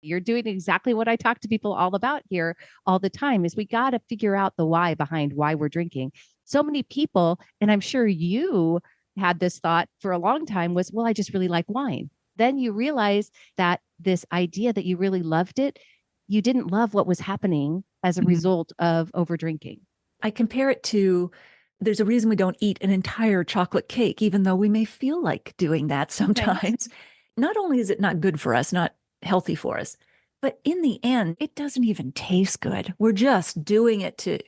You're doing exactly what I talk to people all about here all the time is we got to figure out the why behind why we're drinking. So many people, and I'm sure you had this thought for a long time was, well, I just really like wine. Then you realize that this idea that you really loved it, you didn't love what was happening as a Mhm. result of over drinking. I compare it to there's a reason we don't eat an entire chocolate cake, even though we may feel like doing that Okay. sometimes. Not only is it not good for us, not healthy for us, but in the end, it doesn't even taste good. We're just doing it to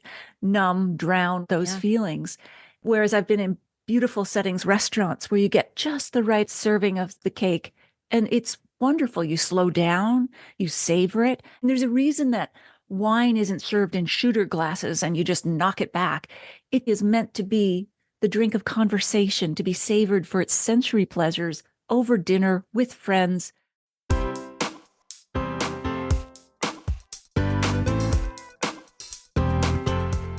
drown those Yeah. feelings. Whereas I've been in beautiful settings, restaurants where you get just the right serving of the cake and it's wonderful. You slow down, you savor it. And there's a reason that wine isn't served in shooter glasses and you just knock it back. It is meant to be the drink of conversation, to be savored for its sensory pleasures over dinner with friends.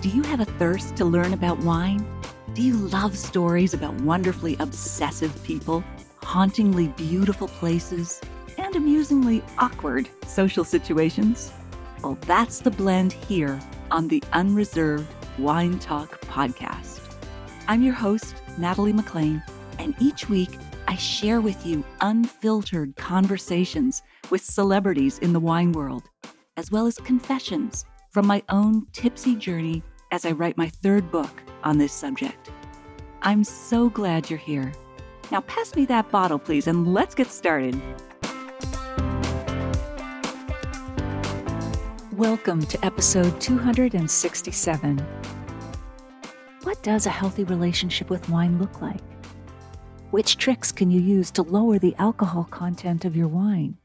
Do you have a thirst to learn about wine? Do you love stories about wonderfully obsessive people, hauntingly beautiful places, and amusingly awkward social situations? Well, that's the blend here on the Unreserved Wine Talk podcast. I'm your host, Natalie McLean, and each week I share with you unfiltered conversations with celebrities in the wine world, as well as confessions from my own tipsy journey as I write my third book on this subject. I'm so glad you're here. Now pass me that bottle, please, and let's get started. Welcome to episode 267. What does a healthy relationship with wine look like? Which tricks can you use to lower the alcohol content of your wine?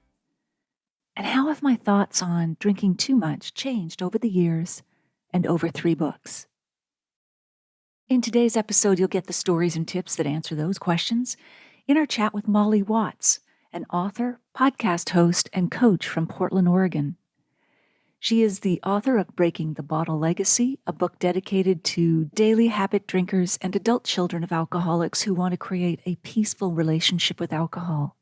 And how have my thoughts on drinking too much changed over the years and over 3 books? In today's episode, you'll get the stories and tips that answer those questions in our chat with Molly Watts, an author, podcast host, and coach from Portland, Oregon. She is the author of Breaking the Bottle Legacy, a book dedicated to daily habit drinkers and adult children of alcoholics who want to create a peaceful relationship with alcohol.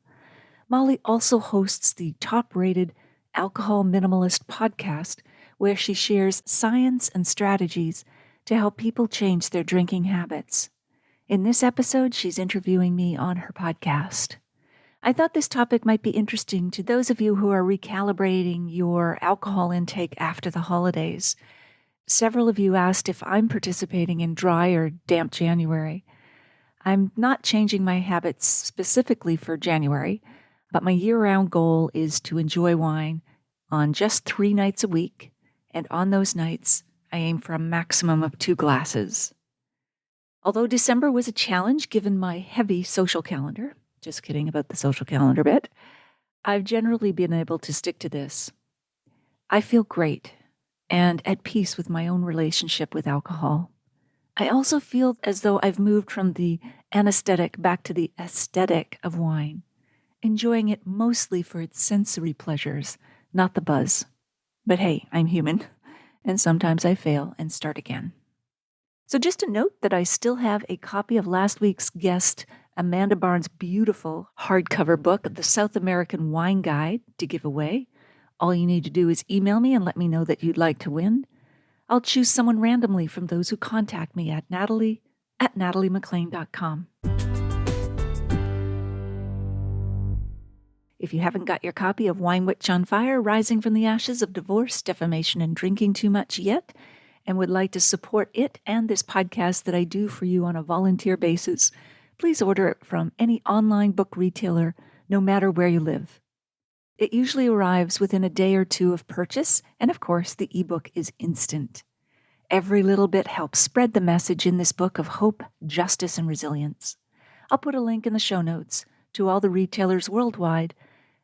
Molly also hosts the top-rated Alcohol Minimalist Podcast, where she shares science and strategies to help people change their drinking habits. In this episode, she's interviewing me on her podcast. I thought this topic might be interesting to those of you who are recalibrating your alcohol intake after the holidays. Several of you asked if I'm participating in dry or damp January. I'm not changing my habits specifically for January, but my year-round goal is to enjoy wine on just 3 nights a week, and on those nights, I aim for a maximum of 2 glasses. Although December was a challenge given my heavy social calendar, just kidding about the social calendar bit, I've generally been able to stick to this. I feel great and at peace with my own relationship with alcohol. I also feel as though I've moved from the anesthetic back to the aesthetic of wine, enjoying it mostly for its sensory pleasures, not the buzz. But hey, I'm human, and sometimes I fail and start again. So just a note that I still have a copy of last week's guest, Amanda Barnes' beautiful hardcover book, The South American Wine Guide, to give away. All you need to do is email me and let me know that you'd like to win. I'll choose someone randomly from those who contact me at natalie@nataliemclean.com. If you haven't got your copy of Wine Witch on Fire, Rising from the Ashes of Divorce, Defamation, and Drinking Too Much yet, and would like to support it and this podcast that I do for you on a volunteer basis, please order it from any online book retailer, no matter where you live. It usually arrives within a day or 2 of purchase, and of course, the ebook is instant. Every little bit helps spread the message in this book of hope, justice, and resilience. I'll put a link in the show notes to all the retailers worldwide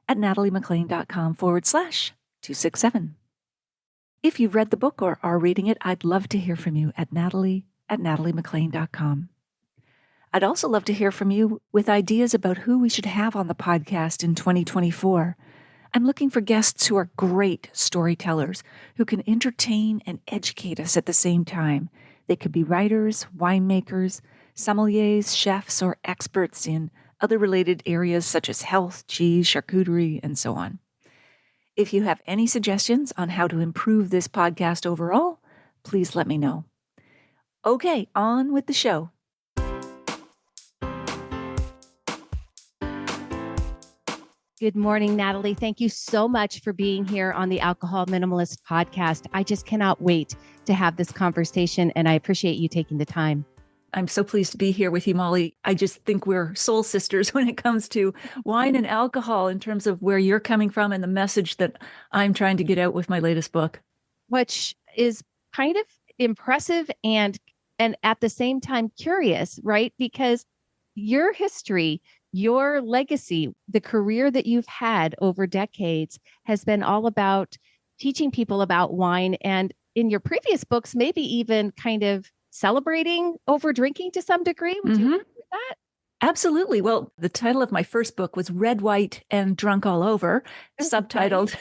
at nataliemclean.com/267. If you've read the book or are reading it, I'd love to hear from you at natalie@nataliemclean.com. I'd also love to hear from you with ideas about who we should have on the podcast in 2024. I'm looking for guests who are great storytellers, who can entertain and educate us at the same time. They could be writers, winemakers, sommeliers, chefs, or experts in other related areas such as health, cheese, charcuterie, and so on. If you have any suggestions on how to improve this podcast overall, please let me know. Okay, on with the show. Good morning, Natalie. Thank you so much for being here on the Alcohol Minimalist Podcast. I just cannot wait to have this conversation, and I appreciate you taking the time. I'm so pleased to be here with you, Molly. I just think we're soul sisters when it comes to wine and alcohol in terms of where you're coming from and the message that I'm trying to get out with my latest book. Which is kind of impressive and at the same time curious, right? Because your history, your legacy, the career that you've had over decades has been all about teaching people about wine. And in your previous books, maybe even kind of celebrating over drinking to some degree. Would you agree with that? Absolutely. Well, the title of my first book was Red, White, and Drunk All Over, subtitled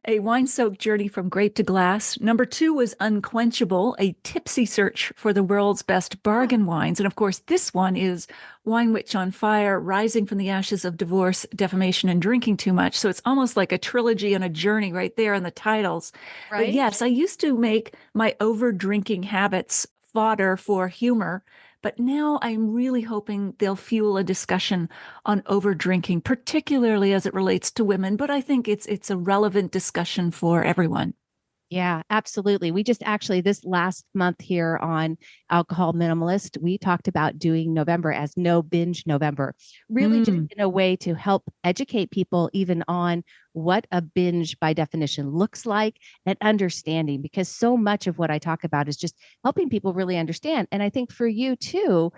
A Wine-Soaked Journey from Grape to Glass. Number 2 was Unquenchable, a tipsy search for the world's best bargain wines. And of course, this one is Wine Witch on Fire, Rising from the Ashes of Divorce, Defamation, and Drinking Too Much. So it's almost like a trilogy and a journey right there in the titles. Right. But yes, I used to make my over-drinking habits fodder for humor. But now I'm really hoping they'll fuel a discussion on over-drinking, particularly as it relates to women. But I think it's a relevant discussion for everyone. Yeah, absolutely. We just actually, this last month here on Alcohol Minimalist, we talked about doing November as No Binge November, really just in a way to help educate people even on what a binge by definition looks like and understanding, because so much of what I talk about is just helping people really understand. And I think for you too,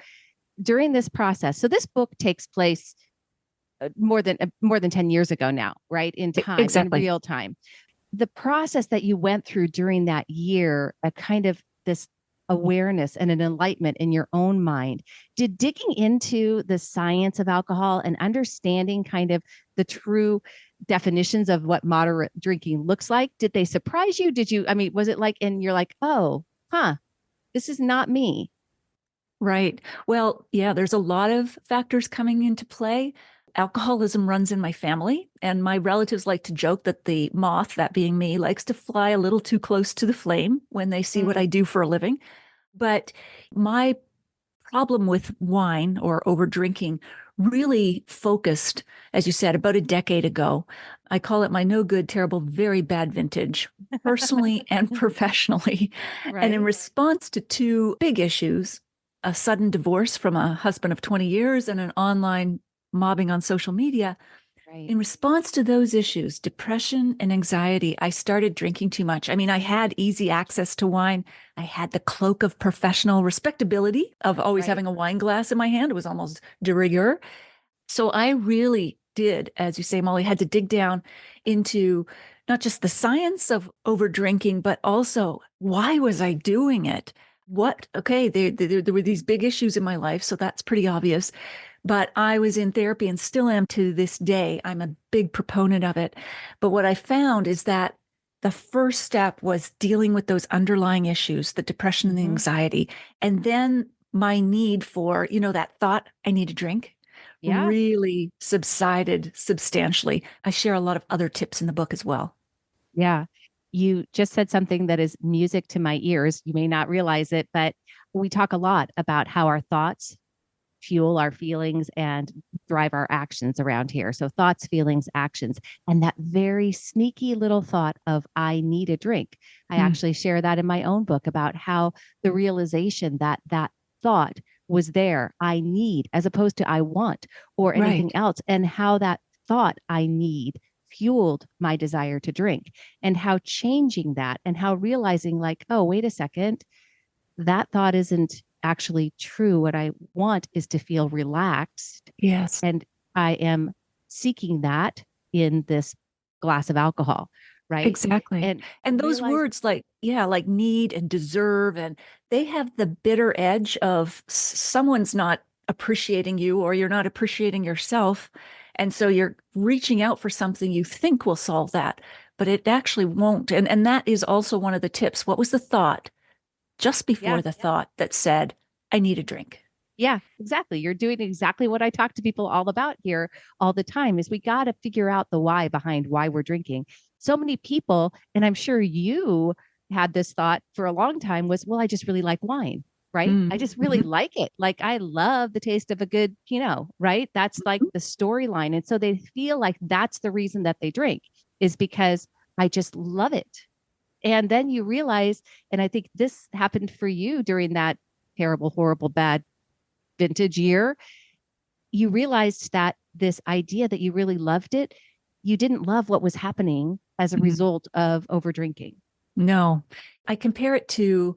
during this process, so this book takes place more than 10 years ago now, right? In time, Exactly. in real time. The process that you went through during that year, a kind of this awareness and an enlightenment in your own mind, did digging into the science of alcohol and understanding kind of the true definitions of what moderate drinking looks like, did they surprise you? Was it like, and you're like, oh, this is not me? Right. Well, yeah, there's a lot of factors coming into play. Alcoholism runs in my family, and my relatives like to joke that the moth, that being me, likes to fly a little too close to the flame when they see what I do for a living. But my problem with wine or over drinking really focused, as you said, about a decade ago. I call it my no good, terrible, very bad vintage, personally and professionally. Right. And in response to 2 big issues, a sudden divorce from a husband of 20 years and an online mobbing on social media. Right. In response to those issues, depression and anxiety, I started drinking too much. I mean, I had easy access to wine. I had the cloak of professional respectability of always having a wine glass in my hand. It was almost de rigueur. So I really did, as you say, Molly, had to dig down into not just the science of over drinking, but also why was I doing it? Okay, there were these big issues in my life, so that's pretty obvious. But I was in therapy and still am to this day. I'm a big proponent of it. But what I found is that the first step was dealing with those underlying issues, the depression and the anxiety. And then my need for, that thought, I need a drink, really subsided substantially. I share a lot of other tips in the book as well. Yeah. You just said something that is music to my ears. You may not realize it, but we talk a lot about how our thoughts fuel our feelings and drive our actions around here. So thoughts, feelings, actions, and that very sneaky little thought of I need a drink. I actually share that in my own book about how the realization that that thought was there, I need, as opposed to I want or anything else, and how that thought I need fueled my desire to drink, and how changing that and how realizing like, oh, wait a second, that thought isn't actually true. What I want is to feel relaxed. Yes. And I am seeking that in this glass of alcohol. Right. Exactly. And those words like need and deserve, and they have the bitter edge of someone's not appreciating you or you're not appreciating yourself. And so you're reaching out for something you think will solve that, but it actually won't. And that is also one of the tips. What was the thought just before the thought that said, I need a drink? Yeah, exactly. You're doing exactly what I talk to people all about here all the time is we got to figure out the why behind why we're drinking. so many people, and I'm sure you had this thought for a long time was, well, I just really like wine, right? I just really like it. Like I love the taste of a good Pinot, right? That's like the storyline. And so they feel like that's the reason that they drink is because I just love it. And then you realize, and I think this happened for you during that terrible, horrible, bad vintage year, you realized that this idea that you really loved it, you didn't love what was happening as a result of over drinking. No, I compare it to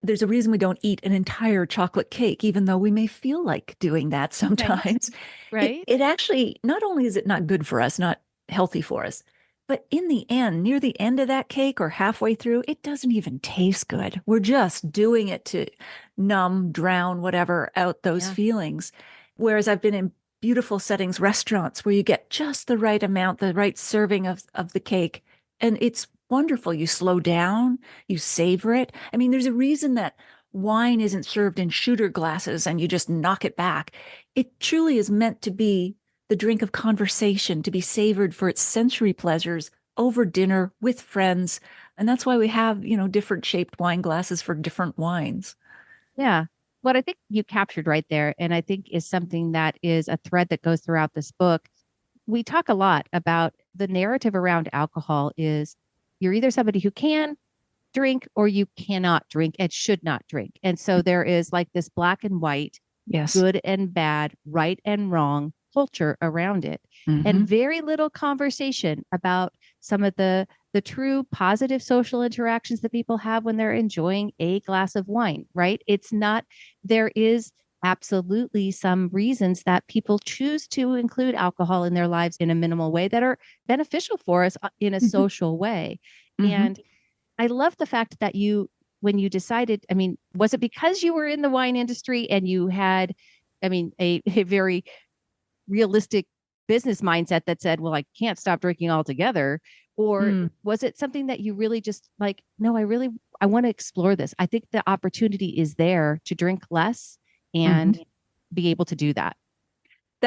there's a reason we don't eat an entire chocolate cake, even though we may feel like doing that sometimes. Right. It actually, not only is it not good for us, not healthy for us, but in the end, near the end of that cake or halfway through, it doesn't even taste good. We're just doing it to numb, drown, whatever, out those feelings. Whereas I've been in beautiful settings, restaurants, where you get just the right amount, the right serving of the cake. And it's wonderful. You slow down, you savor it. I mean, there's a reason that wine isn't served in shooter glasses and you just knock it back. It truly is meant to be the drink of conversation, to be savored for its sensory pleasures over dinner with friends. And that's why we have, different shaped wine glasses for different wines. Yeah. What I think you captured right there, and I think is something that is a thread that goes throughout this book. We talk a lot about the narrative around alcohol is you're either somebody who can drink or you cannot drink and should not drink. And so there is like this black and white, good and bad, right and wrong culture around it. And very little conversation about some of the true positive social interactions that people have when they're enjoying a glass of wine, right? It's not, there is absolutely some reasons that people choose to include alcohol in their lives in a minimal way that are beneficial for us in a social way. And I love the fact that when you decided, I mean, was it because you were in the wine industry and you had, I mean, a very realistic business mindset that said, well, I can't stop drinking altogether? Or was it something that you really just like, no, I want to explore this. I think the opportunity is there to drink less and be able to do that.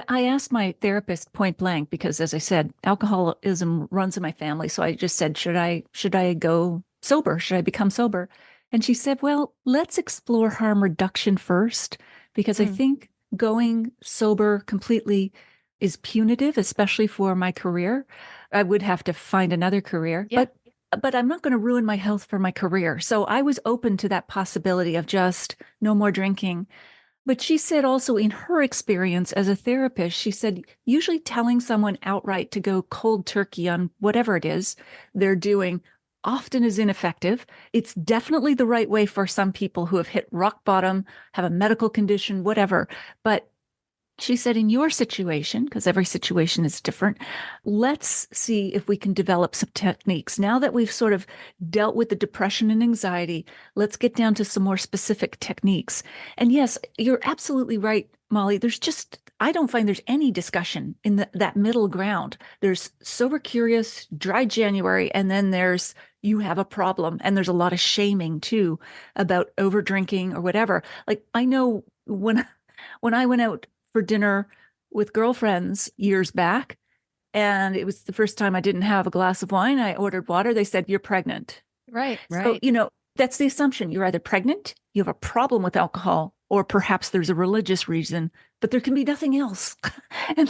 I asked my therapist point blank because, as I said, alcoholism runs in my family. So I just said, should I go sober? Should I become sober? And she said, well, let's explore harm reduction first, because I think going sober completely is punitive, especially for my career. I would have to find another career, but I'm not going to ruin my health for my career. So I was open to that possibility of just no more drinking. But she said also in her experience as a therapist, she said, usually telling someone outright to go cold turkey on whatever it is they're doing often is ineffective. It's definitely the right way for some people who have hit rock bottom, have a medical condition, whatever. But she said, in your situation, because every situation is different, let's see if we can develop some techniques. Now that we've sort of dealt with the depression and anxiety, let's get down to some more specific techniques. And yes, you're absolutely right, Molly. I don't find there's any discussion in that middle ground. There's sober curious, dry January, and then there's you have a problem. And there's a lot of shaming too about over drinking or whatever. Like I know when I went out for dinner with girlfriends years back, and it was the first time I didn't have a glass of wine. I ordered water. They said, you're pregnant. Right. So, that's the assumption. You're either pregnant, you have a problem with alcohol, or perhaps there's a religious reason, but there can be nothing else. And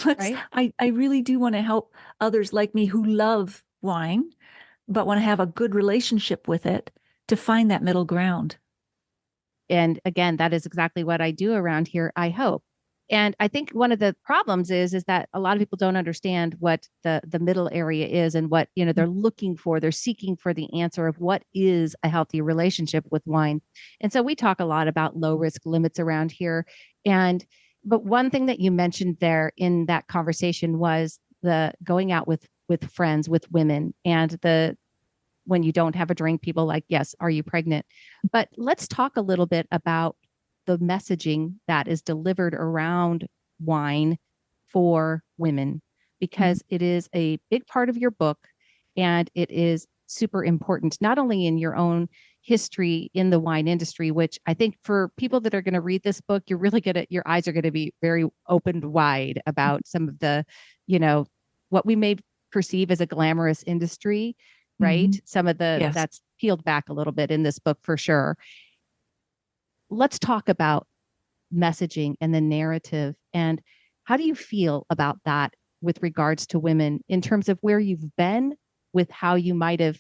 I really do want to help others like me who love wine, but want to have a good relationship with it to find that middle ground. And again, that is exactly what I do around here, I hope. And I think one of the problems is that a lot of people don't understand what the middle area is and what, they're looking for. They're seeking for the answer of what is a healthy relationship with wine. And so we talk a lot about low risk limits around here. But one thing that you mentioned there in that conversation was the going out with friends, with women, and when you don't have a drink, people like, yes, are you pregnant? But let's talk a little bit about the messaging that is delivered around wine for women, because it is a big part of your book and it is super important, not only in your own history in the wine industry, which I think for people that are going to read this book, your eyes are going to be very opened wide about some of the, what we may perceive as a glamorous industry, right? Mm-hmm. Some of Yes. that's peeled back a little bit in this book for sure. Let's talk about messaging and the narrative. And how do you feel about that with regards to women in terms of where you've been with how you might have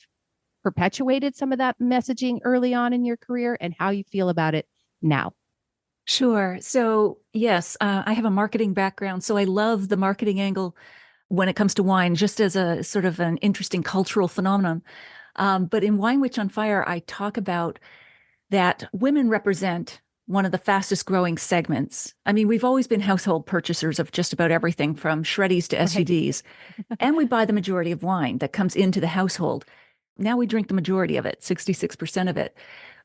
perpetuated some of that messaging early on in your career and how you feel about it now? Sure. So, yes, I have a marketing background. So I love the marketing angle when it comes to wine, just as a sort of an interesting cultural phenomenon. But in Wine Witch on Fire, I talk about that women represent one of the fastest growing segments. I mean, we've always been household purchasers of just about everything from shreddies to Right. SUVs, and we buy the majority of wine that comes into the household. Now we drink the majority of it, 66% of it.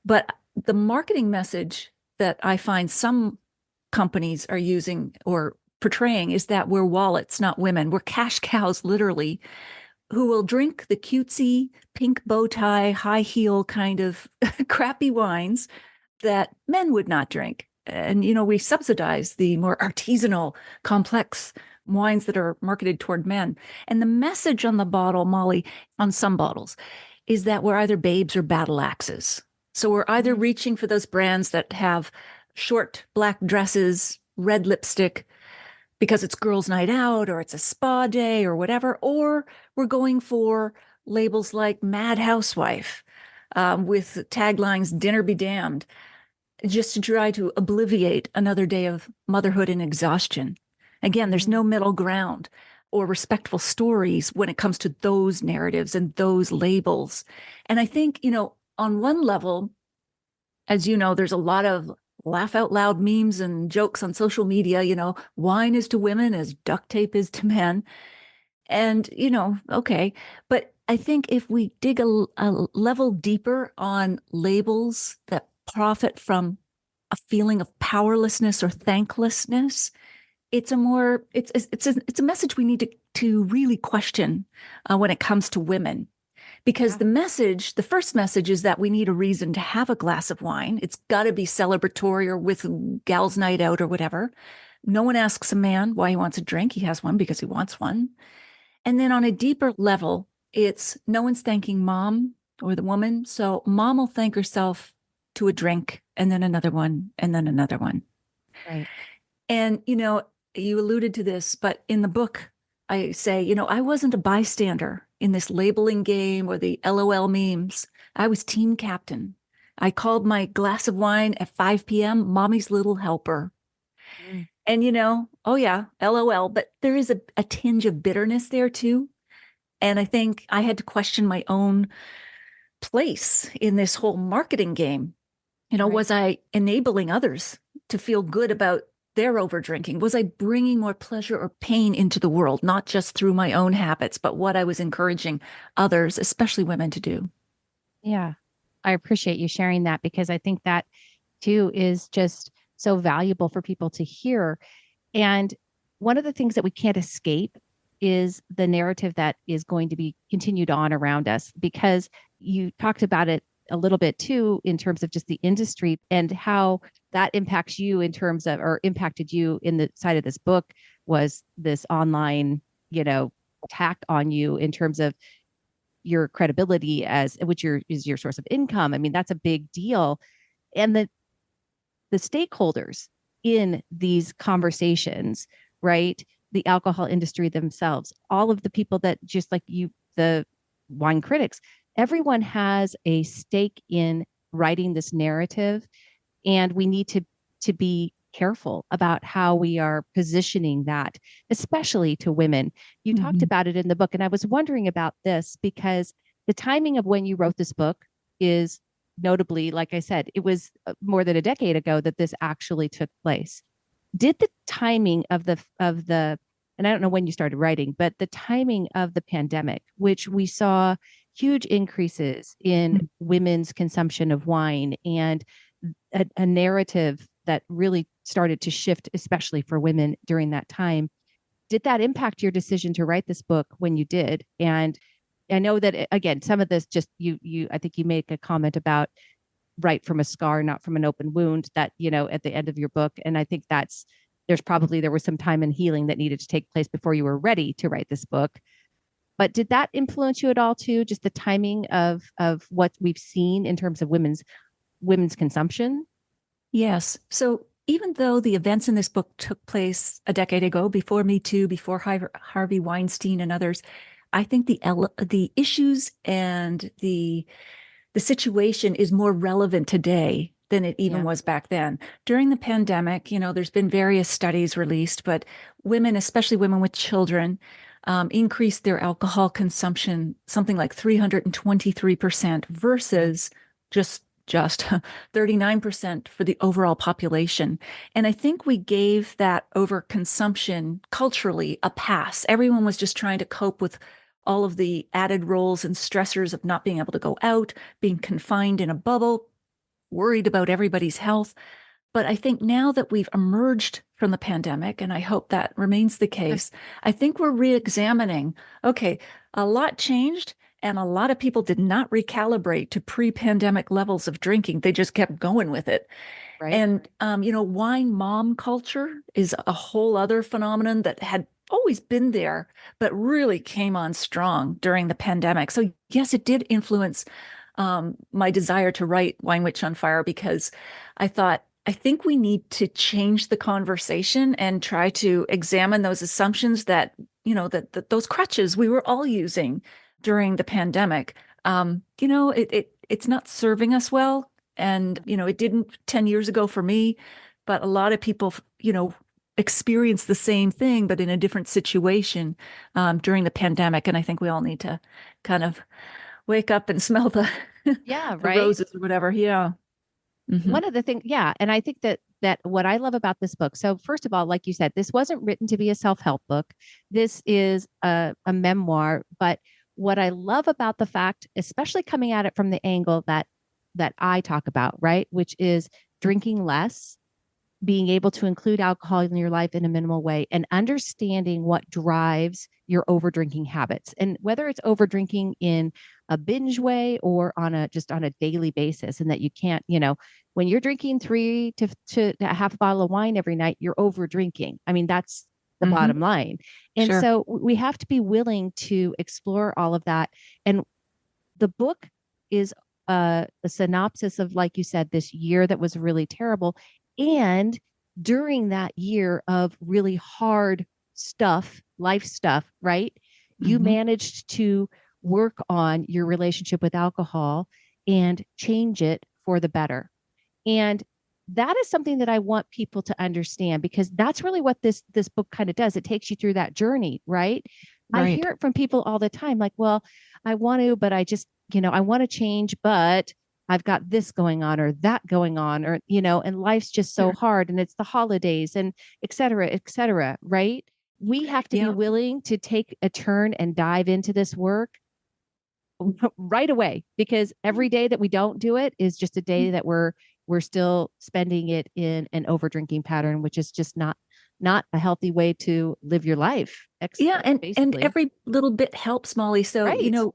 But the marketing message that I find some companies are using or portraying is that we're wallets, not women. We're cash cows, literally, who will drink the cutesy pink bow tie, high heel kind of crappy wines that men would not drink. And, we subsidize the more artisanal, complex wines that are marketed toward men. And the message on the bottle, Molly, on some bottles, is that we're either babes or battle axes. So we're either reaching for those brands that have short black dresses, red lipstick, because it's girls' night out or it's a spa day or whatever, or we're going for labels like Mad Housewife with taglines, dinner be damned, just to try to obliviate another day of motherhood and exhaustion. Again, there's no middle ground or respectful stories when it comes to those narratives and those labels. And I think, on one level, as you know, there's a lot of laugh out loud memes and jokes on social media, wine is to women as duct tape is to men. And, okay. But I think if we dig a level deeper on labels that profit from a feeling of powerlessness or thanklessness, it's a message we need to really question when it comes to women. Because the first message is that we need a reason to have a glass of wine. It's got to be celebratory or with gal's night out or whatever. No one asks a man why he wants a drink. He has one because he wants one. And then on a deeper level, it's no one's thanking mom or the woman. So mom will thank herself to a drink and then another one and then another one. Right. And, you alluded to this, but in the book, I say, I wasn't a bystander in this labeling game or the LOL memes. I was team captain. I called my glass of wine at 5 p.m. Mommy's little helper. And, oh yeah, LOL, but there is a tinge of bitterness there too. And I think I had to question my own place in this whole marketing game. Was I enabling others to feel good about their overdrinking? Was I bringing more pleasure or pain into the world, not just through my own habits, but what I was encouraging others, especially women, to do? Yeah. I appreciate you sharing that because I think that too is just so valuable for people to hear. And one of the things that we can't escape is the narrative that is going to be continued on around us, because you talked about it a little bit too, in terms of just the industry and how that impacts you in terms of, or impacted you in the side of this book, was this online, attack on you in terms of your credibility as which is your source of income. I mean, that's a big deal. And the stakeholders in these conversations, right? The alcohol industry themselves, all of the people that, just like you, the wine critics, everyone has a stake in writing this narrative. And we need to be careful about how we are positioning that, especially to women. You talked about it in the book, and I was wondering about this because the timing of when you wrote this book is notably, like I said, it was more than a decade ago that this actually took place. Did the timing of the and I don't know when you started writing, but the timing of the pandemic, which we saw huge increases in women's consumption of wine and a narrative that really started to shift, especially for women during that time. Did that impact your decision to write this book when you did? And I know that, again, some of this just I think you make a comment about write from a scar, not from an open wound, that, at the end of your book. And I think there was some time and healing that needed to take place before you were ready to write this book. But did that influence you at all too? Just the timing of what we've seen in terms of women's consumption? Yes. So even though the events in this book took place a decade ago, before Me Too, before Harvey Weinstein and others, I think the issues and the situation is more relevant today than it even was back then. During the pandemic, there's been various studies released, but women, especially women with children, increased their alcohol consumption something like 323% versus just 39% for the overall population. And I think we gave that overconsumption culturally a pass. Everyone was just trying to cope with all of the added roles and stressors of not being able to go out, being confined in a bubble, worried about everybody's health. But I think now that we've emerged from the pandemic, and I hope that remains the case, I think we're re-examining, okay, a lot changed and a lot of people did not recalibrate to pre-pandemic levels of drinking. They just kept going with it. Right. And, wine mom culture is a whole other phenomenon that had always been there, but really came on strong during the pandemic. So yes, it did influence my desire to write Wine Witch on Fire, because I thought, I think we need to change the conversation and try to examine those assumptions that, that those crutches we were all using during the pandemic. It's not serving us well. And, it didn't 10 years ago for me, but a lot of people, experience the same thing, but in a different situation during the pandemic. And I think we all need to kind of wake up and smell the, the roses or whatever. Yeah. Mm-hmm. One of the things, and I think that what I love about this book. So first of all, like you said, this wasn't written to be a self-help book. This is a memoir. But what I love about the fact, especially coming at it from the angle that I talk about, right, which is drinking less, being able to include alcohol in your life in a minimal way, and understanding what drives your overdrinking habits, and whether it's overdrinking in a binge way or on a daily basis, and that you can't, when you're drinking 3 to a half a bottle of wine every night, you're overdrinking. I mean, that's the bottom line. And so we have to be willing to explore all of that. And the book is a synopsis of, like you said, this year that was really terrible. And during that year of really hard stuff, life stuff, right? You managed to work on your relationship with alcohol and change it for the better. And that is something that I want people to understand, because that's really what this book kind of does. It takes you through that journey, right? I hear it from people all the time, like, well, I want to, but I just, I want to change, but I've got this going on or that going on, or, and life's just so hard, and it's the holidays and et cetera, right? We have to be willing to take a turn and dive into this work right away, because every day that we don't do it is just a day that we're still spending it in an overdrinking pattern, which is just not a healthy way to live your life. And every little bit helps, Molly. So,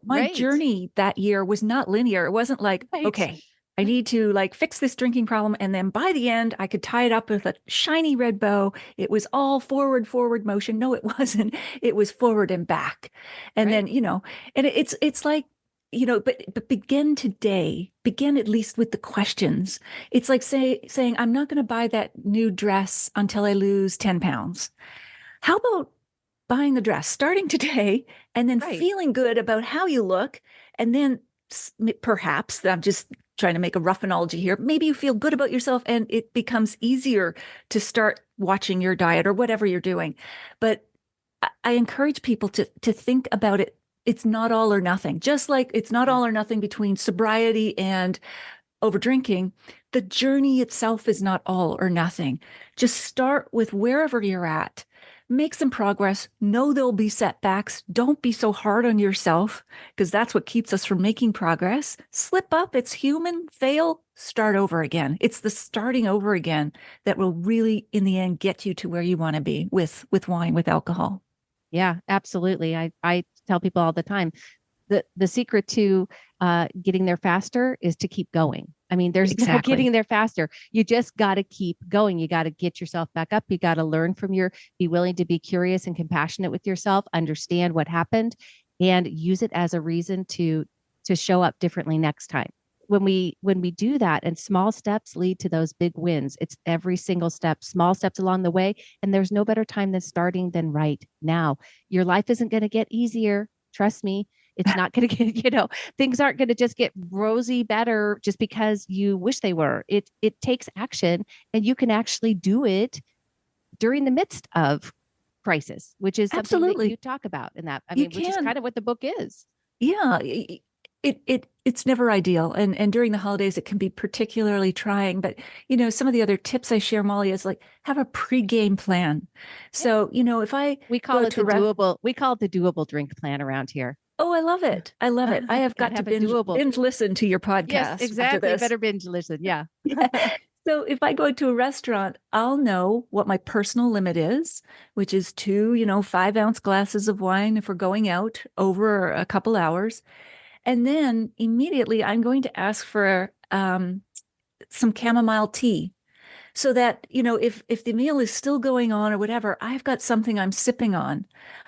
my journey that year was not linear. It wasn't like, okay, I need to fix this drinking problem, and then by the end I could tie it up with a shiny red bow. It was all forward motion. No, it wasn't. It was forward and back. And then, and it's like, but begin today, begin at least with the questions. It's like saying, I'm not going to buy that new dress until I lose 10 pounds. How about buying the dress, starting today, and then feeling good about how you look? And then perhaps, I'm just trying to make a rough analogy here, maybe you feel good about yourself and it becomes easier to start watching your diet or whatever you're doing. But I encourage people to think about it. It's not all or nothing. Just like it's not all or nothing between sobriety and overdrinking, the journey itself is not all or nothing. Just start with wherever you're at. Make some progress. Know there'll be setbacks. Don't be so hard on yourself, because that's what keeps us from making progress. Slip up. It's human. Fail. Start over again. It's the starting over again that will really, in the end, get you to where you want to be with wine, with alcohol. Yeah, absolutely. I tell people all the time, the secret to getting there faster is to keep going. I mean, there's no getting there faster. You just got to keep going. You got to get yourself back up. You got to learn from be willing to be curious and compassionate with yourself, understand what happened, and use it as a reason to show up differently next time. When we do that, and small steps lead to those big wins. It's every single step, small steps along the way, and there's no better time than starting than right now. Your life isn't going to get easier, trust me. It's not going to get, things aren't going to just get rosy better just because you wish they were. It takes action, and you can actually do it during the midst of crisis, which is something Absolutely. that you talk about in that. I mean, which is kind of what the book is. Yeah. It's never ideal. And during the holidays, it can be particularly trying. But, some of the other tips I share, Molly, is like have a pre-game plan. So, if I we call it the doable drink plan around here. Oh, I love it. I love it. I have got to binge listen to your podcast. Yes, exactly. Better binge listen. Yeah. So if I go to a restaurant, I'll know what my personal limit is, which is 2, 5-ounce glasses of wine if we're going out over a couple hours. And then immediately I'm going to ask for some chamomile tea so that, if the meal is still going on or whatever, I've got something I'm sipping on.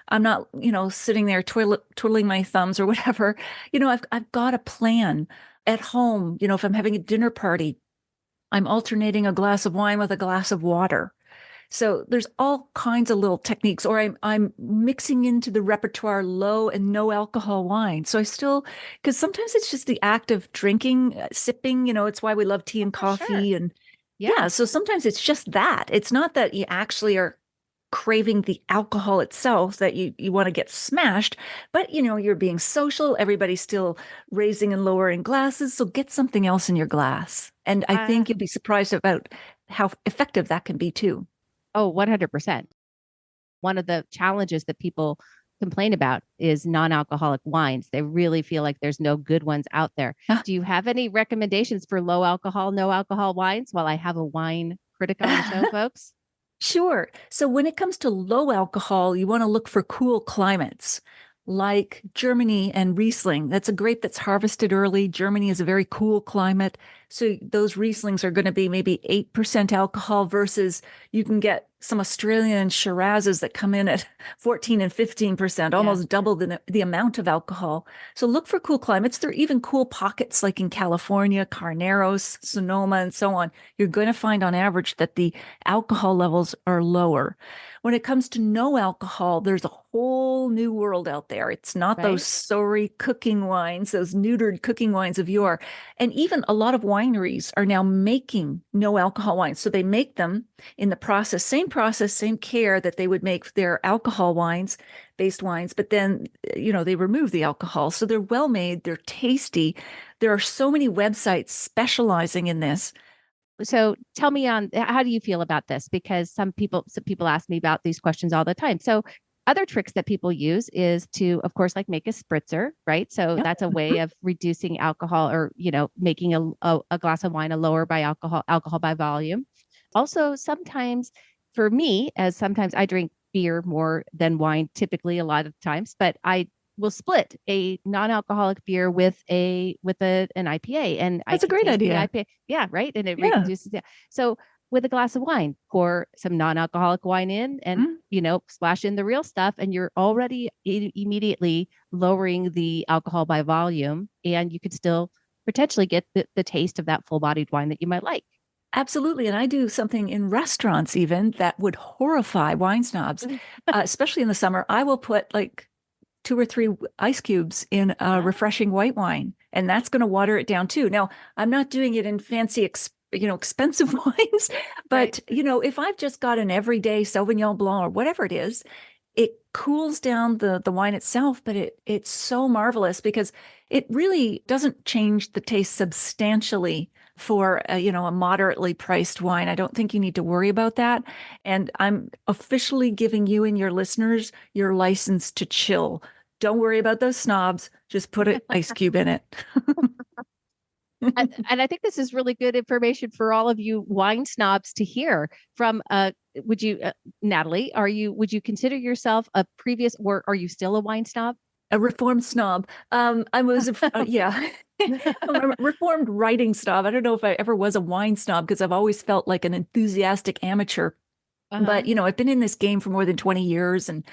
I'm not, sitting there twiddling my thumbs or whatever. I've got a plan at home. If I'm having a dinner party, I'm alternating a glass of wine with a glass of water. So there's all kinds of little techniques, or I'm mixing into the repertoire low and no alcohol wine. So because sometimes it's just the act of drinking, sipping, it's why we love tea and coffee. Sure. And yeah, so sometimes it's just that. It's not that you actually are craving the alcohol itself that you want to get smashed, but you're being social. Everybody's still raising and lowering glasses. So get something else in your glass. And I think you'll be surprised about how effective that can be too. Oh, 100%. One of the challenges that people complain about is non-alcoholic wines. They really feel like there's no good ones out there. Do you have any recommendations for low alcohol, no alcohol wines while I have a wine critic on the show, folks? Sure. So when it comes to low alcohol, you want to look for cool climates like Germany and Riesling. That's a grape that's harvested early. Germany is a very cool climate. So those Rieslings are going to be maybe 8% alcohol versus you can get some Australian Shirazes that come in at 14 and 15%, almost double the amount of alcohol. So look for cool climates. There are even cool pockets like in California, Carneros, Sonoma, and so on. You're going to find on average that the alcohol levels are lower. When it comes to no alcohol, there's a whole new world out there. It's not those sorry cooking wines, those neutered cooking wines of yore. And even a lot of wineries are now making no alcohol wines. So they make them in the process, same care that they would make their alcohol based wines, but then, they remove the alcohol. So they're well made, they're tasty. There are so many websites specializing in this. So tell me how do you feel about this? Because some people ask me about these questions all the time. So other tricks that people use is to, of course, like make a spritzer, right? So that's a way of reducing alcohol or, making a glass of wine a lower by alcohol by volume. Also, sometimes for me, as sometimes I drink beer more than wine, typically a lot of times, but I will split a non-alcoholic beer with an IPA, and that's a great idea. IPA. Yeah, right. And it reduces. Yeah. So with a glass of wine, pour some non-alcoholic wine in, and splash in the real stuff, and you're already immediately lowering the alcohol by volume, and you could still potentially get the taste of that full-bodied wine that you might like. Absolutely. And I do something in restaurants even that would horrify wine snobs, especially in the summer. I will put like 2 or 3 ice cubes in a refreshing white wine, and that's going to water it down too. Now, I'm not doing it in fancy, expensive wines, but if I've just got an everyday Sauvignon Blanc or whatever it is, it cools down the wine itself, but it's so marvelous because it really doesn't change the taste substantially for a moderately priced wine. I don't think you need to worry about that. And I'm officially giving you and your listeners your license to chill. Don't worry about those snobs. Just put an ice cube in it. And I think this is really good information for all of you wine snobs to hear from. Would you, Natalie, would you consider yourself or are you still a wine snob? A reformed snob. I was, I'm a reformed writing snob. I don't know if I ever was a wine snob because I've always felt like an enthusiastic amateur. But, I've been in this game for more than 20 years and,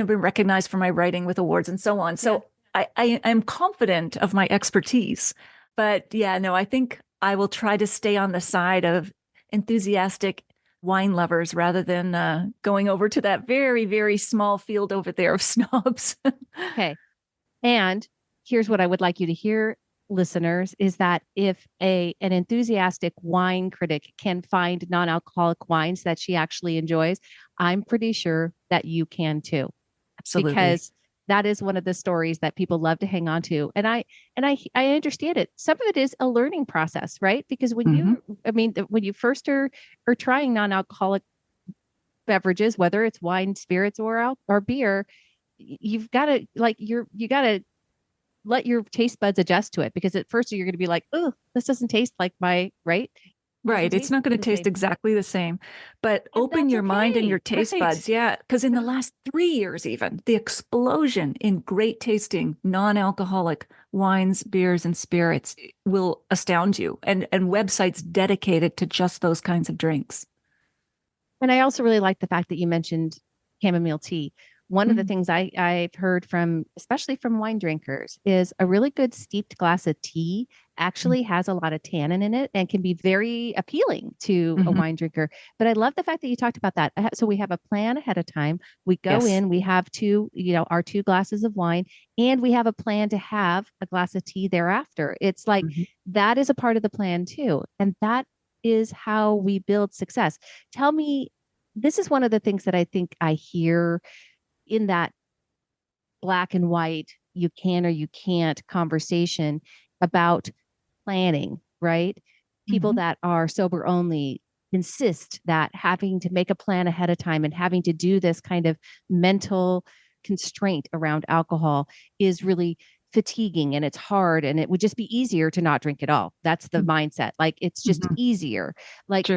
been recognized for my writing with awards and so on. So I'm confident of my expertise. But yeah, no, I think I will try to stay on the side of enthusiastic wine lovers rather than going over to that very, very small field over there of snobs. Okay. And here's what I would like you to hear, listeners, is that if an enthusiastic wine critic can find non-alcoholic wines that she actually enjoys, I'm pretty sure that you can too. Absolutely. Because that is one of the stories that people love to hang on to. And I understand it. Some of it is a learning process, right? Because when when you first are trying non-alcoholic beverages, whether it's wine, spirits, or beer, you've got to you got to let your taste buds adjust to it, because at first you're going to be like, oh, this doesn't taste like my, right? Right. It's not going to taste exactly the same, but open your mind and your taste buds. Yeah. Because in the last 3 years, even the explosion in great tasting non-alcoholic wines, beers, and spirits will astound you. And websites dedicated to just those kinds of drinks. And I also really like the fact that you mentioned chamomile tea. One of the things I've heard from, especially from wine drinkers, is a really good steeped glass of tea actually has a lot of tannin in it and can be very appealing to a wine drinker. But I love the fact that you talked about that. So we have a plan ahead of time. We go in, we have our 2 glasses of wine, and we have a plan to have a glass of tea thereafter. It's like that is a part of the plan too. And that is how we build success. Tell me, this is one of the things that I think I hear in that black and white, you can or you can't conversation about planning, right? People that are sober only insist that having to make a plan ahead of time and having to do this kind of mental constraint around alcohol is really fatiguing, and it's hard, and it would just be easier to not drink at all. That's the mindset. Like, it's just easier. Like,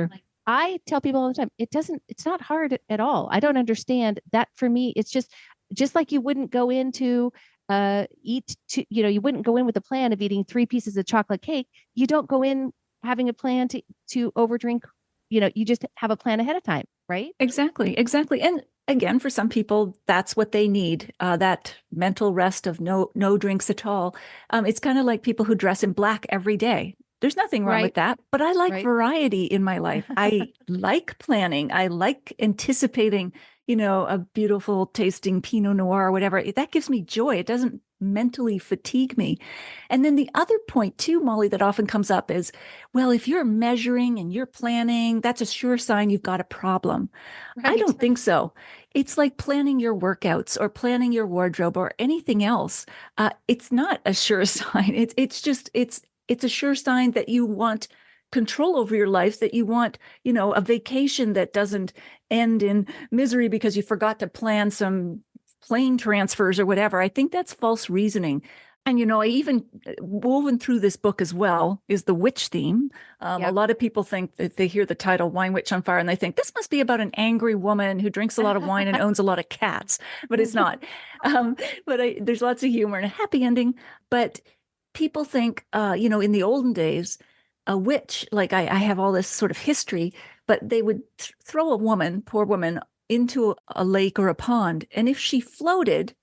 I tell people all the time, it's not hard at all. I don't understand that. For me, it's just like you wouldn't go into you wouldn't go in with a plan of eating 3 pieces of chocolate cake. You don't go in having a plan to overdrink. You just have a plan ahead of time, right? Exactly. And again, for some people, that's what they need, that mental rest of no drinks at all. It's kind of like people who dress in black every day. There's nothing wrong with that, but I like variety in my life. I like planning. I like anticipating, a beautiful tasting Pinot Noir or whatever. That gives me joy. It doesn't mentally fatigue me. And then the other point too, Molly, that often comes up is, well, if you're measuring and you're planning, that's a sure sign you've got a problem. I don't think so. It's like planning your workouts or planning your wardrobe or anything else. It's not a sure sign. It's a sure sign that you want control over your life, that you want, a vacation that doesn't end in misery because you forgot to plan some plane transfers or whatever. I think that's false reasoning. And, I even woven through this book as well is the witch theme. A lot of people think that they hear the title Wine Witch on Fire and they think this must be about an angry woman who drinks a lot of wine and owns a lot of cats, but it's not. There's lots of humor and a happy ending. But people think, in the olden days, a witch, like I have all this sort of history, but they would throw a poor woman, into a lake or a pond. And if she floated,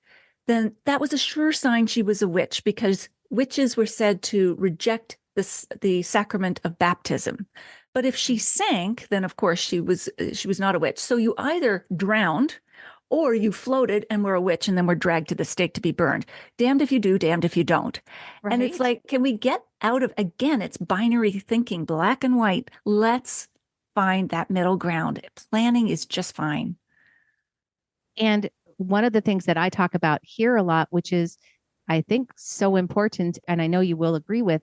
then that was a sure sign she was a witch, because witches were said to reject the sacrament of baptism. But if she sank, then of course she was not a witch. So you either drowned or you floated and were a witch and then were dragged to the stake to be burned. Damned if you do, damned if you don't. Right. And it's like, can we get out of, again, it's binary thinking, black and white. Let's find that middle ground. Planning is just fine. And one of the things that I talk about here a lot, which is, I think, so important, and I know you will agree with,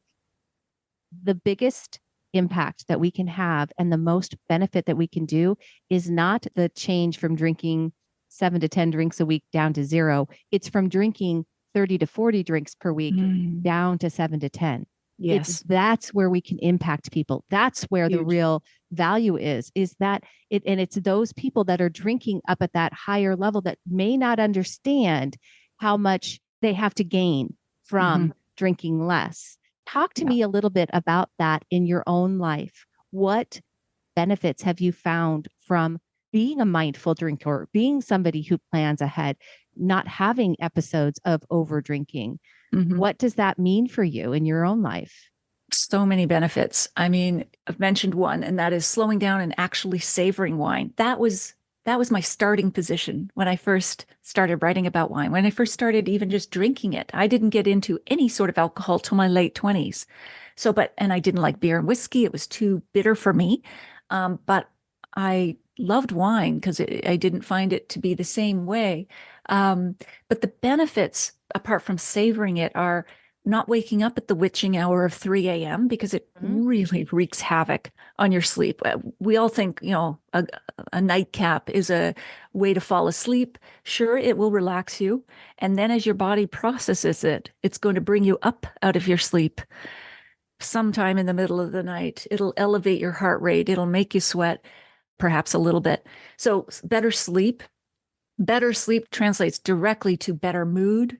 the biggest impact that we can have and the most benefit that we can do is not the change from drinking 7 to 10 drinks a week down to 0. It's from drinking 30 to 40 drinks per week down to 7 to 10. Yes. That's where we can impact people. That's where the real value is that it, and it's those people that are drinking up at that higher level that may not understand how much they have to gain from drinking less. Talk to me a little bit about that in your own life. What benefits have you found from being a mindful drinker, being somebody who plans ahead, not having episodes of over drinking. What does that mean for you in your own life? So many benefits. I mean, I've mentioned one, and that is slowing down and actually savoring wine. That was my starting position when I first started writing about wine. When I first started even just drinking it, I didn't get into any sort of alcohol till my late 20s. And I didn't like beer and whiskey. It was too bitter for me. But I loved wine because I didn't find it to be the same way. But the benefits, apart from savoring it, are not waking up at the witching hour of 3 a.m. because it really wreaks havoc on your sleep. We all think, a nightcap is a way to fall asleep. Sure, it will relax you. And then as your body processes it, it's going to bring you up out of your sleep sometime in the middle of the night. It'll elevate your heart rate. It'll make you sweat, perhaps a little bit. So better sleep. Better sleep translates directly to better mood,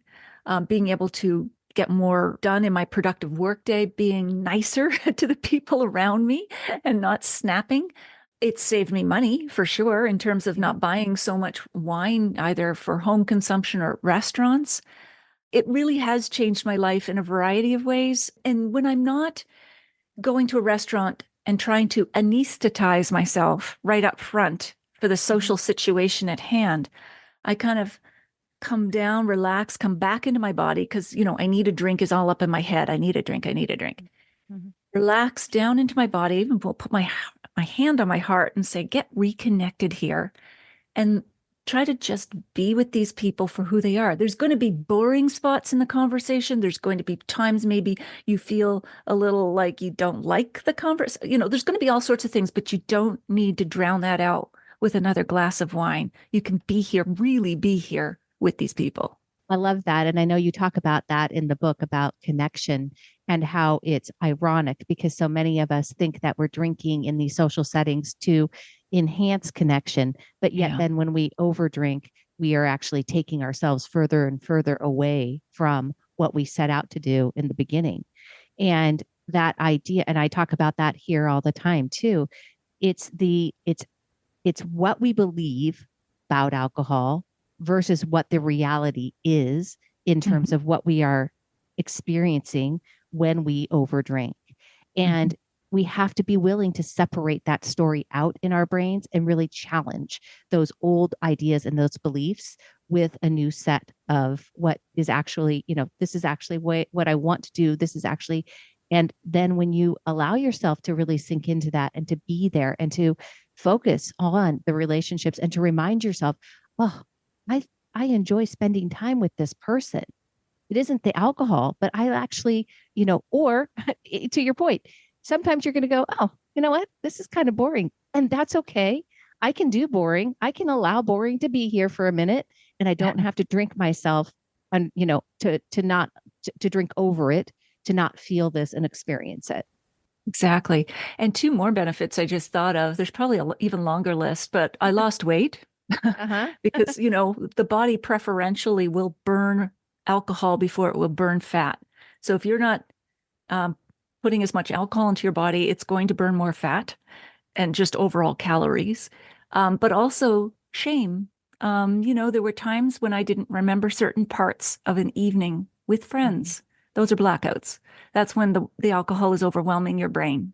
being able to get more done in my productive workday, being nicer to the people around me and not snapping. It saved me money for sure in terms of not buying so much wine, either for home consumption or restaurants. It really has changed my life in a variety of ways. And when I'm not going to a restaurant and trying to anesthetize myself right up front for the social situation at hand, I kind of come down, relax, come back into my body because, I need a drink is all up in my head. I need a drink. Relax down into my body, even will put my hand on my heart and say, get reconnected here and try to just be with these people for who they are. There's going to be boring spots in the conversation. There's going to be times maybe you feel a little like you don't like the conversation. There's going to be all sorts of things, but you don't need to drown that out with another glass of wine. You can be here, really be here with these people. I love that. And I know you talk about that in the book about connection and how it's ironic because so many of us think that we're drinking in these social settings to enhance connection. But yet then when we overdrink, we are actually taking ourselves further and further away from what we set out to do in the beginning. And that idea, and I talk about that here all the time too. It's what we believe about alcohol versus what the reality is in terms of what we are experiencing when we overdrink. And we have to be willing to separate that story out in our brains and really challenge those old ideas and those beliefs with a new set of what is actually, this is actually what I want to do. This is actually, and then when you allow yourself to really sink into that and to be there and to focus on the relationships and to remind yourself, oh, I enjoy spending time with this person. It isn't the alcohol, but I actually, or to your point, sometimes you're going to go, oh, you know what? This is kind of boring. And that's okay. I can do boring. I can allow boring to be here for a minute and I don't have to drink myself and, to drink over it, to not feel this and experience it. Exactly. And two more benefits I just thought of. There's probably an even longer list, but I lost weight. Because, the body preferentially will burn alcohol before it will burn fat. So if you're not putting as much alcohol into your body, it's going to burn more fat and just overall calories. But also shame. There were times when I didn't remember certain parts of an evening with friends. Those are blackouts. That's when the alcohol is overwhelming your brain.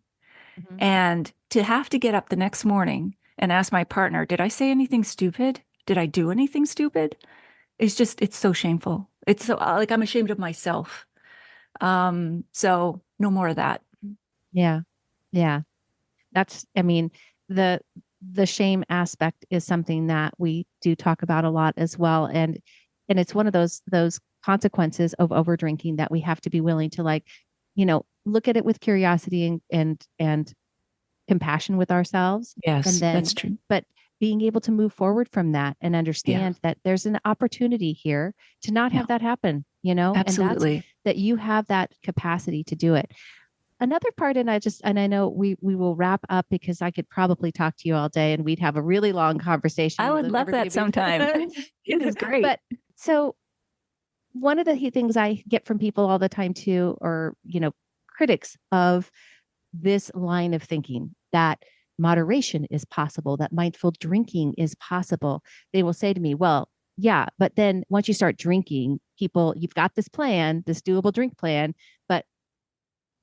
And to have to get up the next morning and ask my partner, did I say anything stupid? Did I do anything stupid? It's so shameful. It's so like I'm ashamed of myself. So no more of that. Yeah. Yeah. The shame aspect is something that we do talk about a lot as well. And it's one of those consequences of over drinking that we have to be willing to look at it with curiosity and compassion with ourselves. Yes, and then, that's true. But being able to move forward from that and understand that there's an opportunity here to not have that happen, Absolutely. and that you have that capacity to do it. Another part, and I know we will wrap up because I could probably talk to you all day and we'd have a really long conversation. I would love that sometime. It is great. But so one of the things I get from people all the time too, or, critics of this line of thinking that moderation is possible, that mindful drinking is possible. They will say to me, well, yeah, but then once you start drinking, you've got this plan, this doable drink plan, but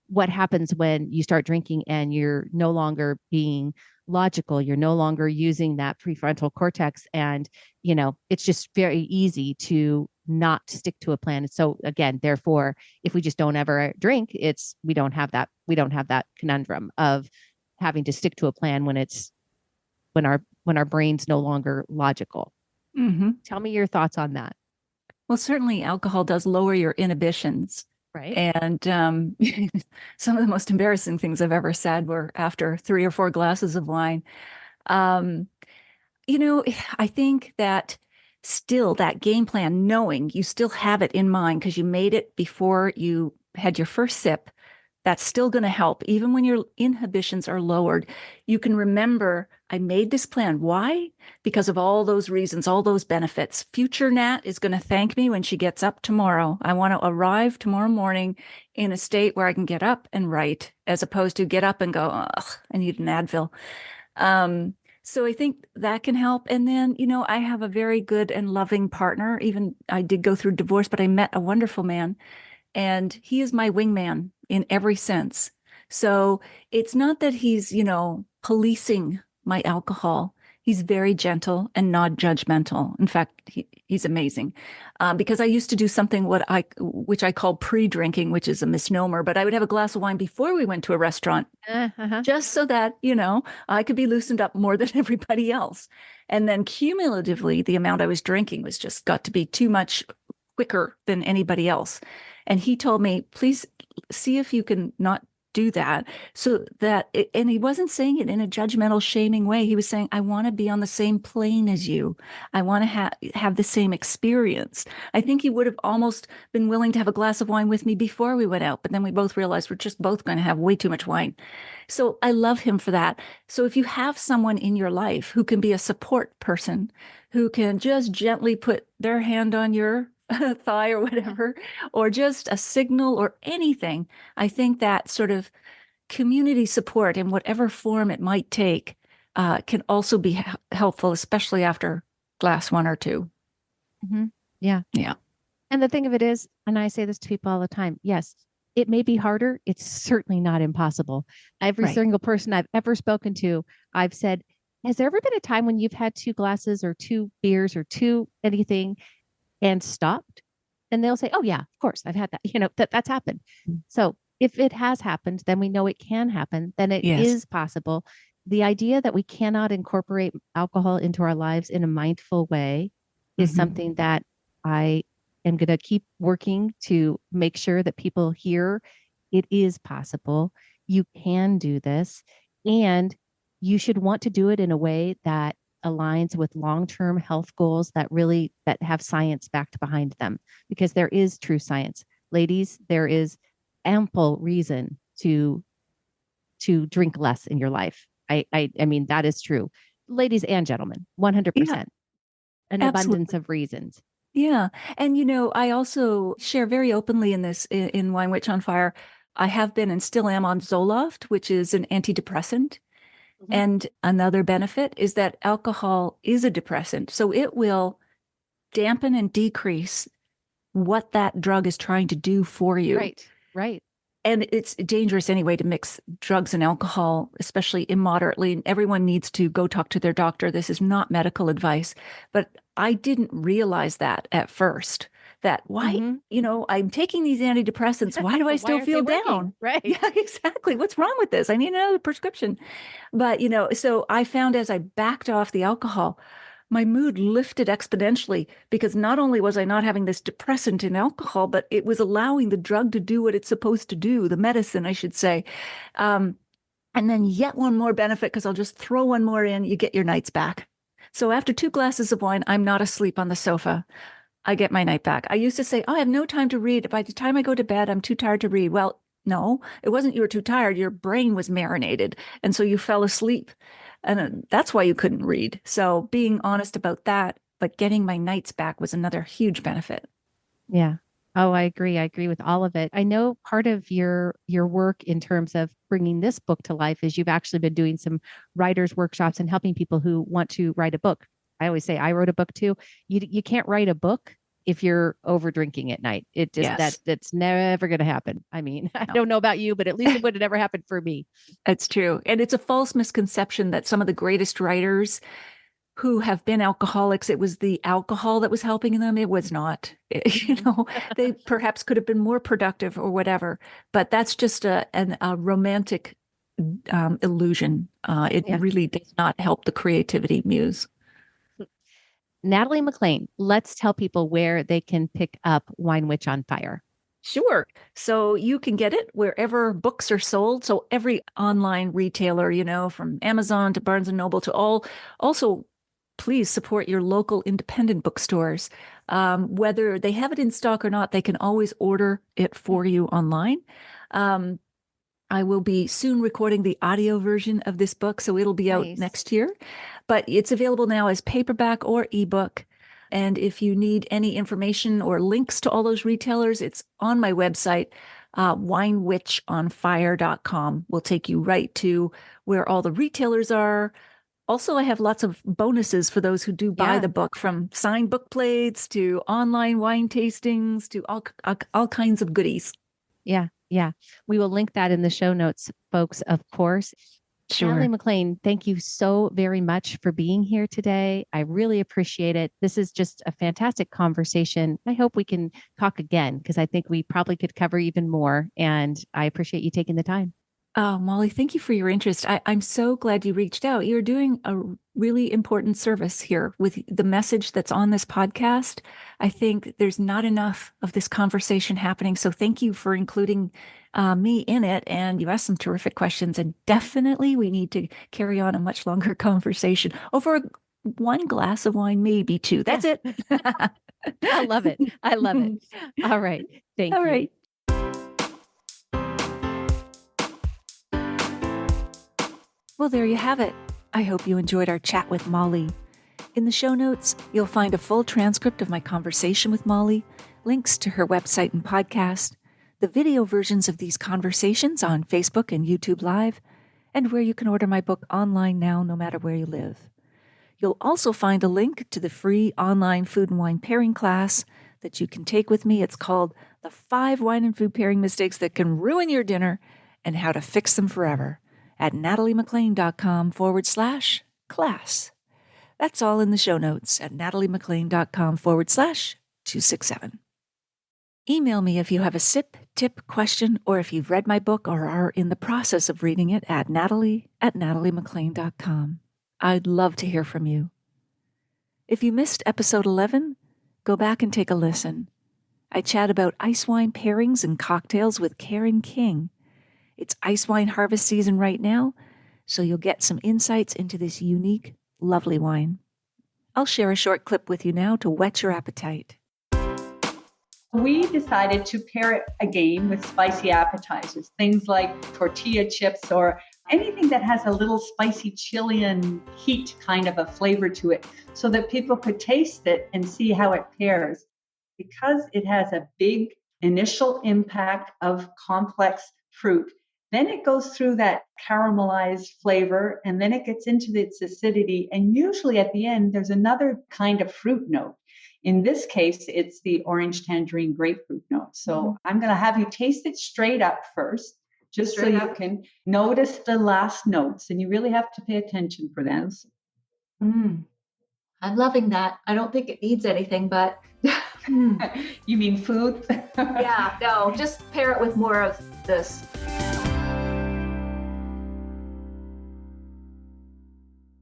what happens when you start drinking and you're no longer being logical, you're no longer using that prefrontal cortex, and it's just very easy to not stick to a plan. So again, therefore, if we just don't ever drink, we don't have that conundrum of having to stick to a plan when our brain's no longer logical. Mm-hmm. Tell me your thoughts on that. Well, certainly alcohol does lower your inhibitions. Right. And some of the most embarrassing things I've ever said were after 3 or 4 glasses of wine. I think that still that game plan, knowing you still have it in mind because you made it before you had your first sip, that's still going to help. Even when your inhibitions are lowered, you can remember, I made this plan. Why? Because of all those reasons, all those benefits. Future Nat is going to thank me when she gets up tomorrow. I want to arrive tomorrow morning in a state where I can get up and write, as opposed to get up and go, ugh, I need an Advil. So I think that can help. And then, I have a very good and loving partner. Even I did go through divorce, but I met a wonderful man. And he is my wingman in every sense. So it's not that he's, policing my alcohol. He's very gentle and not judgmental. In fact, he's amazing. Because I used to do something which I call pre-drinking, which is a misnomer, but I would have a glass of wine before we went to a restaurant, just so that, I could be loosened up more than everybody else. And then cumulatively, the amount I was drinking was just got to be too much quicker than anybody else. And he told me, please see if you can not do that. And he wasn't saying it in a judgmental, shaming way. He was saying, I want to be on the same plane as you. I want to have the same experience. I think he would have almost been willing to have a glass of wine with me before we went out. But then we both realized we're just both going to have way too much wine. So I love him for that. So if you have someone in your life who can be a support person, who can just gently put their hand on your thigh or whatever, or just a signal or anything, I think that sort of community support in whatever form it might take can also be helpful, especially after glass 1 or 2. Mm-hmm. Yeah. Yeah. And the thing of it is, and I say this to people all the time, yes, it may be harder. It's certainly not impossible. Every single person I've ever spoken to, I've said, has there ever been a time when you've had 2 glasses or 2 beers or 2 anything and stopped? And they'll say, oh yeah, of course I've had that, that's happened. So if it has happened, then we know it can happen, then it is possible. The idea that we cannot incorporate alcohol into our lives in a mindful way is something that I am going to keep working to make sure that people hear. It is possible. You can do this, and you should want to do it in a way that aligns with long-term health goals that have science backed behind them, because there is true science. Ladies, there is ample reason to drink less in your life. I mean, that is true. Ladies and gentlemen, 100%. Yeah, an abundance of reasons. Yeah. And, I also share very openly in this, in Wine Witch on Fire. I have been and still am on Zoloft, which is an antidepressant. Mm-hmm. And another benefit is that alcohol is a depressant. So it will dampen and decrease what that drug is trying to do for you. Right. And it's dangerous anyway to mix drugs and alcohol, especially immoderately. Everyone needs to go talk to their doctor. This is not medical advice. But I didn't realize that at first. That why, I'm taking these antidepressants. Why do I still feel down? Right. Yeah, exactly. What's wrong with this? I need another prescription. But, so I found as I backed off the alcohol, my mood lifted exponentially, because not only was I not having this depressant in alcohol, but it was allowing the drug to do what it's supposed to do, the medicine, I should say. And then yet one more benefit, because I'll just throw one more in, you get your nights back. So after 2 glasses of wine, I'm not asleep on the sofa. I get my night back. I used to say, I have no time to read. By the time I go to bed, I'm too tired to read. Well, no, it wasn't you were too tired. Your brain was marinated. And so you fell asleep. And that's why you couldn't read. So being honest about that, but getting my nights back was another huge benefit. Yeah, Oh, I agree. I agree with all of it. I know part of your work in terms of bringing this book to life is you've actually been doing some writers workshops and helping people who want to write a book. I always say I wrote a book too. You can't write a book if you're over drinking at night. It just Yes. that's never going to happen. I mean, I No. don't know about you, but at least it would have never happened for me. It's true. And it's a false misconception that some of the greatest writers who have been alcoholics, it was the alcohol that was helping them. It was not. They perhaps could have been more productive or whatever, but that's just a romantic illusion. It Yeah. really does not help the creativity muse. Natalie McLean, let's tell people where they can pick up Wine Witch on Fire. Sure. So you can get it wherever books are sold. So every online retailer, from Amazon to Barnes and Noble to all. Also, please support your local independent bookstores. Whether they have it in stock or not, they can always order it for you online. I will be soon recording the audio version of this book, so it'll be out next year. But it's available now as paperback or ebook. And if you need any information or links to all those retailers, it's on my website, winewitchonfire.com. Will take you right to where all the retailers are. Also, I have lots of bonuses for those who do buy the book, from signed book plates to online wine tastings to all kinds of goodies. Yeah. Yeah. We will link that in the show notes, folks, of course. Sure. Natalie McLean, thank you so very much for being here today. I really appreciate it. This is just a fantastic conversation. I hope we can talk again, because I think we probably could cover even more. And I appreciate you taking the time. Oh, Molly, thank you for your interest. I'm so glad you reached out. You're doing a really important service here with the message that's on this podcast. I think there's not enough of this conversation happening. So thank you for including me in it. And you asked some terrific questions. And definitely we need to carry on a much longer conversation over one glass of wine, maybe two. That's it. I love it. I love it. All right. Thank you. All right. Well, there you have it. I hope you enjoyed our chat with Molly. In the show notes, you'll find a full transcript of my conversation with Molly, links to her website and podcast, the video versions of these conversations on Facebook and YouTube Live, and where you can order my book online now, no matter where you live. You'll also find a link to the free online food and wine pairing class that you can take with me. It's called The 5 Wine and Food Pairing Mistakes That Can Ruin Your Dinner and How to Fix Them Forever at nataliemclain.com/class. That's all in the show notes at nataliemclain.com/267. Email me if you have a sip, tip, question, or if you've read my book or are in the process of reading it at natalie@nataliemclain.com. I'd love to hear from you. If you missed episode 11, go back and take a listen. I chat about ice wine pairings and cocktails with Karen King. It's ice wine harvest season right now, so you'll get some insights into this unique, lovely wine. I'll share a short clip with you now to whet your appetite. We decided to pair it again with spicy appetizers, things like tortilla chips or anything that has a little spicy Chilean heat kind of a flavor to it, so that people could taste it and see how it pairs. Because it has a big initial impact of complex fruit, then it goes through that caramelized flavor, and then it gets into its acidity. And usually at the end, there's another kind of fruit note. In this case, it's the orange tangerine grapefruit note. So I'm going to have you taste it straight up first, just so you can notice the last notes. And you really have to pay attention for them. I'm loving that. I don't think it needs anything, but You mean food? yeah, no, just pair it with more of this.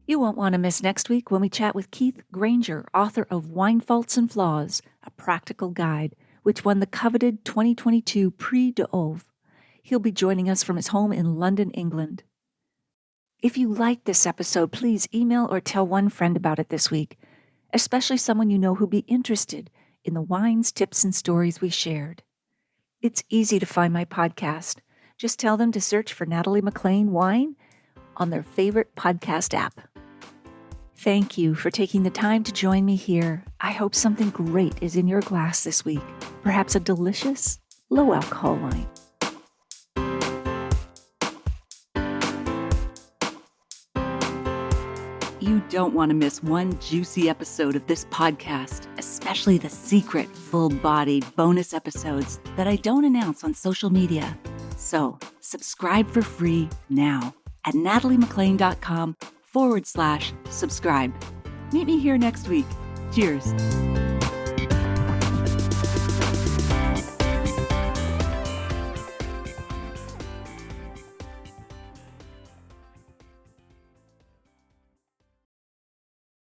You won't want to miss next week when we chat with Keith Granger, author of Wine Faults and Flaws, a practical guide, which won the coveted 2022 Prix d'Auve. He'll be joining us from his home in London, England. If you liked this episode, please email or tell one friend about it this week, especially someone you know who'd be interested in the wines, tips, and stories we shared. It's easy to find my podcast. Just tell them to search for Natalie McLean Wine on their favorite podcast app. Thank you for taking the time to join me here. I hope something great is in your glass this week. Perhaps a delicious, low-alcohol wine. You don't want to miss one juicy episode of this podcast, especially the secret, full-bodied bonus episodes that I don't announce on social media. So, subscribe for free now at nataliemclean.com/subscribe. Meet me here next week. Cheers.